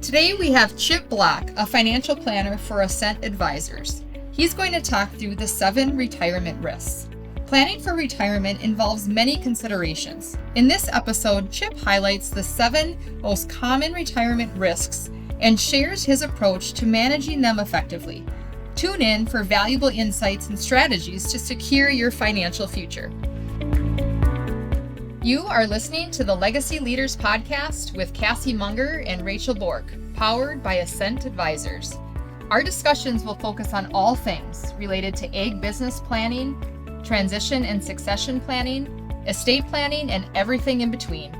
Today we have Chip Block, a financial planner for Ascent Advisors. He's going to talk through the 7 retirement risks. Planning for retirement involves many considerations. In this episode, Chip highlights the 7 most common retirement risks and shares his approach to managing them effectively. Tune in for valuable insights and strategies to secure your financial future. You are listening to the Legacy Leaders Podcast with Cassie Munger and Rachel Bork, powered by Ascent Advisors. Our discussions will focus on all things related to ag business planning, transition and succession planning, estate planning, and everything in between.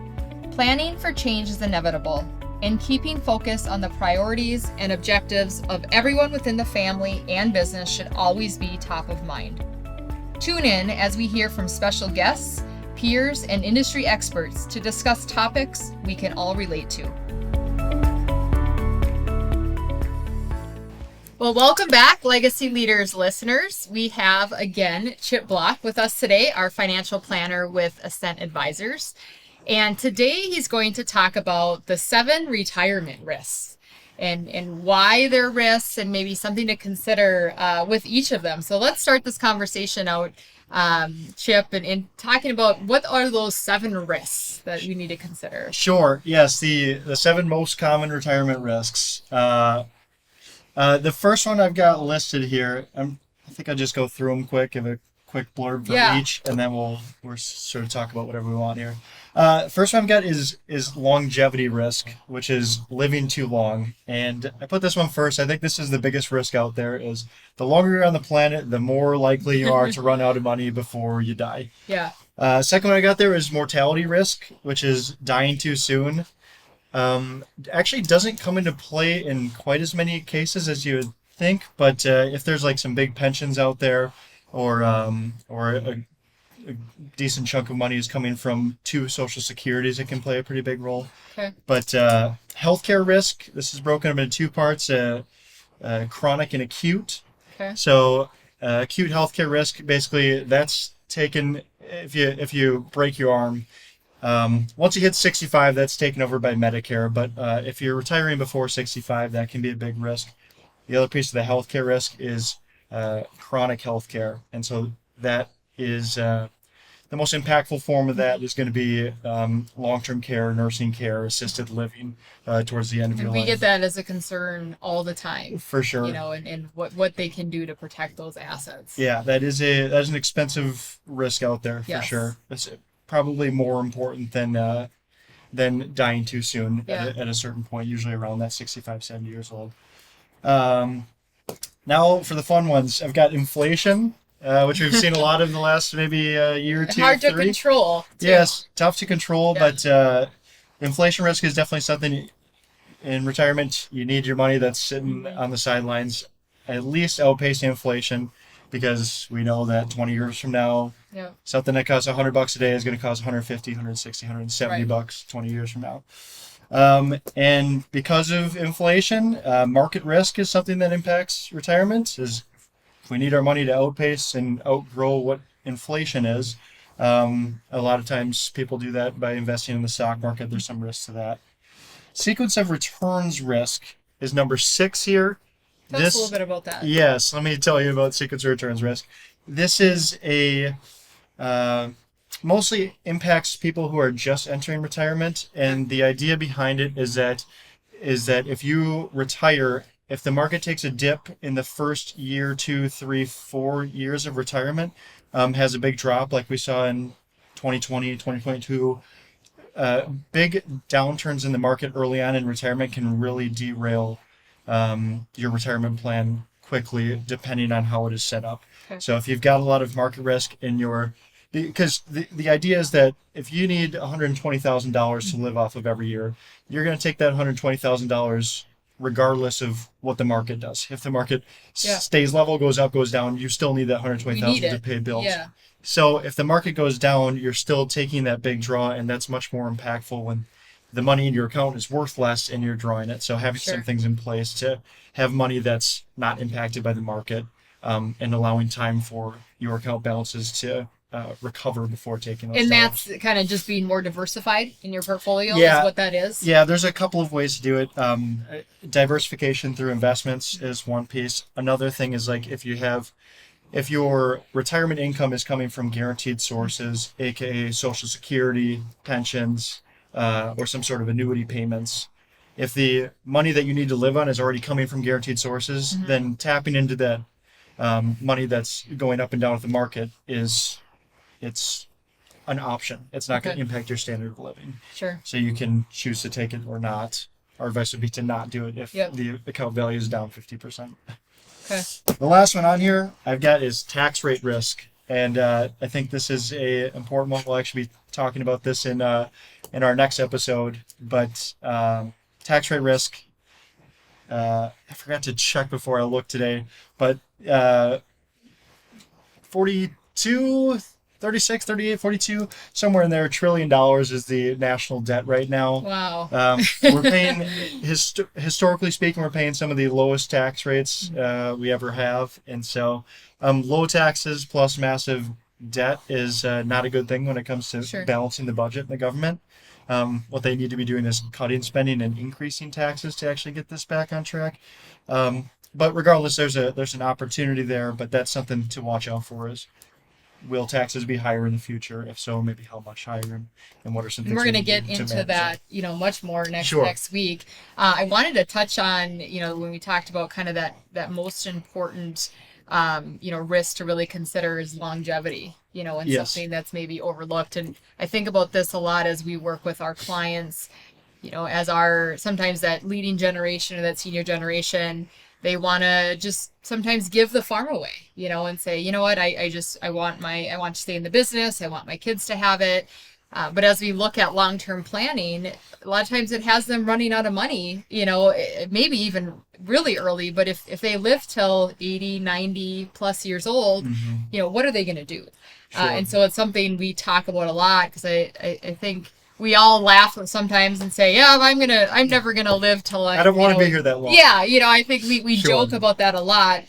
Planning for change is inevitable, and keeping focus on the priorities and objectives of everyone within the family and business should always be top of mind. Tune in as we hear from special guests, peers, and industry experts to discuss topics we can all relate to. Well, welcome back, Legacy Leaders listeners. We have, again, Chip Block with us today, our financial planner with Ascent Advisors. And today he's going to talk about the 7 retirement risks and why they're risks and maybe something to consider with each of them. So let's start this conversation out, Chip, and talking about what are those 7 risks that we need to consider. Sure. Yes, the 7 most common retirement risks. The first one I've got listed here, I think I'll just go through them quick, give a quick blurb for each, and then we'll sort of talk about whatever we want here. First one I've got is longevity risk, which is living too long. And I put this one first. I think this is the biggest risk out there is the longer you're on the planet, the more likely you are to run out of money before you die. Yeah. Second one I got there is mortality risk, which is dying too soon. Actually doesn't come into play in quite as many cases as you would think, but if there's like some big pensions out there or a decent chunk of money is coming from 2 social securities, it can play a pretty big role. Okay. But healthcare risk, this is broken up into 2 parts, chronic and acute. Okay. So acute healthcare risk, basically that's taken if you break your arm. Once you hit 65, that's taken over by Medicare, but if you're retiring before 65, that can be a big risk. The other piece of the healthcare risk is chronic healthcare, and so that is the most impactful form of that is going to be long-term care, nursing care, assisted living towards the end of your life. We get that as a concern all the time. For sure. You know, and what they can do to protect those assets. Yeah, that is an expensive risk out there for sure. It's probably more important than dying too soon at a certain point, usually around that 65, 70 years old. Now for the fun ones, I've got inflation, which we've seen a lot of in the last maybe a year or 2, hard 3. to control. Too. Yes, tough to control, but inflation risk is definitely something in retirement. You need your money that's sitting on the sidelines, at least outpacing inflation, because we know that 20 years from now, something that costs $100 a day is going to cost $150, $160, $170 20 years from now. And because of inflation, market risk is something that impacts retirement. Is if we need our money to outpace and outgrow what inflation is, a lot of times people do that by investing in the stock market. There's some risk to that. Sequence of returns risk is number 6 here. Tell us a little bit about that. Yes, let me tell you about sequence of returns risk. This is mostly impacts people who are just entering retirement, and the idea behind it is that if you retire, if the market takes a dip in the first year, 2, 3, 4 years of retirement, has a big drop like we saw in 2020, 2022, big downturns in the market early on in retirement can really derail your retirement plan quickly, depending on how it is set up. Okay. So if you've got a lot of market risk in because the idea is that if you need $120,000 to live off of every year, you're going to take that $120,000 regardless of what the market does. If the market stays level, goes up, goes down, you still need that $120,000 to pay bills. Yeah. So if the market goes down, you're still taking that big draw, and that's much more impactful when the money in your account is worth less and you're drawing it. So having some things in place to have money that's not impacted by the market, and allowing time for your account balances to recover before taking those And dollars. that's kind of just being more diversified in your portfolio Yeah. is what that is. Yeah, there's a couple of ways to do it. Diversification through investments is one piece. Another thing is like if your retirement income is coming from guaranteed sources, aka Social Security, pensions, or some sort of annuity payments, if the money that you need to live on is already coming from guaranteed sources, then tapping into that money that's going up and down with the market it's an option. It's not going to impact your standard of living. Sure. So you can choose to take it or not. Our advice would be to not do it if the account value is down 50%. Okay. The last one on here I've got is tax rate risk. And I think this is a important one. We'll actually be talking about this in our next episode. But tax rate risk, I forgot to check before I looked today, but 42, 36, 38, 42, somewhere in there, $1 trillion is the national debt right now. Wow. We're paying, historically speaking, we're paying some of the lowest tax rates we ever have. And so low taxes plus massive debt is not a good thing when it comes to balancing the budget in the government. What they need to be doing is cutting spending and increasing taxes to actually get this back on track. But regardless, there's an opportunity there, but that's something to watch out for is, will taxes be higher in the future? If so, maybe how much higher, and what are some things We're we going to need get to into manage that, much more next week. I wanted to touch on, when we talked about kind of that most important, risk to really consider is longevity, and something that's maybe overlooked. And I think about this a lot as we work with our clients, as sometimes that leading generation or that senior generation, they want to just sometimes give the farm away, and say, you know what, I want to stay in the business. I want my kids to have it. But as we look at long-term planning, a lot of times it has them running out of money, maybe even really early. But if they live till 80, 90 plus years old, what are they going to do? Sure. And so it's something we talk about a lot because I think we all laugh sometimes and say, yeah, I'm never going to live till I don't want to be here that long. Yeah. I think we joke about that a lot.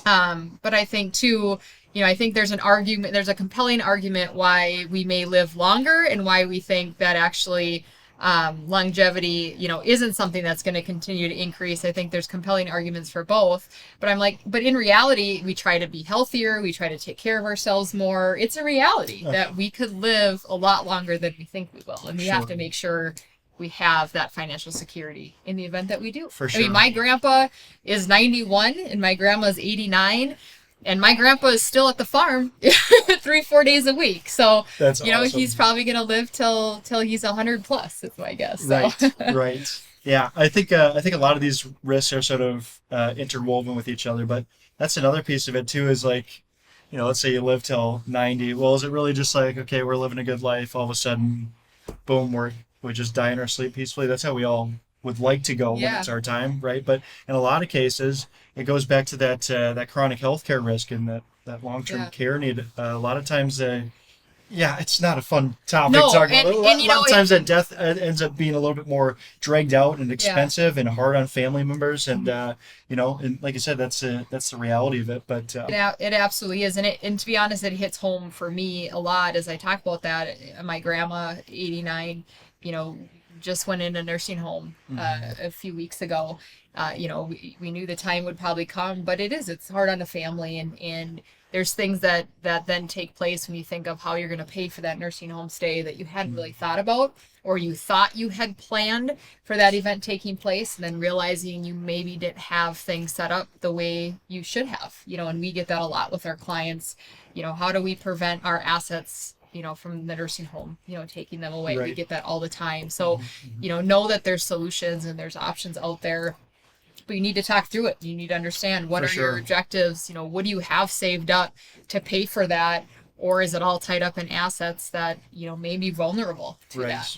But I think too, I think there's a compelling argument why we may live longer and why we think that actually longevity, isn't something that's going to continue to increase. I think there's compelling arguments for both. But I'm like, but in reality, we try to be healthier. We try to take care of ourselves more. It's a reality that we could live a lot longer than we think we will. And we have to make sure we have that financial security in the event that we do. For sure. I mean, my grandpa is 91 and my grandma's 89. And my grandpa is still at the farm 3-4 days a week. So, that's awesome. He's probably going to live till he's 100 plus, is my guess. So. Right. Yeah. I think a lot of these risks are sort of interwoven with each other, but that's another piece of it too, is like, let's say you live till 90. Well, is it really just like, okay, we're living a good life. All of a sudden, boom, we just die in our sleep peacefully. That's how we all would like to go when it's our time, right? But in a lot of cases, it goes back to that chronic healthcare risk and that long-term care need. A lot of times, it's not a fun topic to talk about. A lot of times that death ends up being a little bit more dragged out and expensive and hard on family members. And, and like I said, that's the reality of it. But it absolutely is. And to be honest, it hits home for me a lot as I talk about that. My grandma, 89, just went in a nursing home a few weeks ago. We knew the time would probably come, but it's hard on the family, and there's things that then take place when you think of how you're going to pay for that nursing home stay that you hadn't really thought about, or you thought you had planned for that event taking place, and then realizing you maybe didn't have things set up the way you should have, and we get that a lot with our clients. How do we prevent our assets from the nursing home, taking them away? Right. We get that all the time. So, know that there's solutions and there's options out there, but you need to talk through it. You need to understand what your objectives, what do you have saved up to pay for that? Or is it all tied up in assets that, may be vulnerable to that?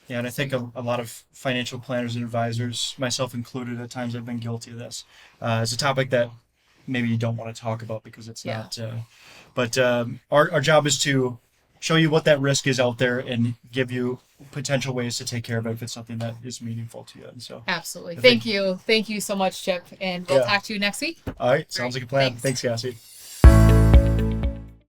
Yeah, and I think a lot of financial planners and advisors, myself included, at times I've been guilty of this. It's a topic that maybe you don't want to talk about because it's not, but our job is to show you what that risk is out there and give you potential ways to take care of it if it's something that is meaningful to you. And so absolutely. Thank you so much, Chip. And we'll talk to you next week. All right. Sounds like a plan. Thanks, Cassie.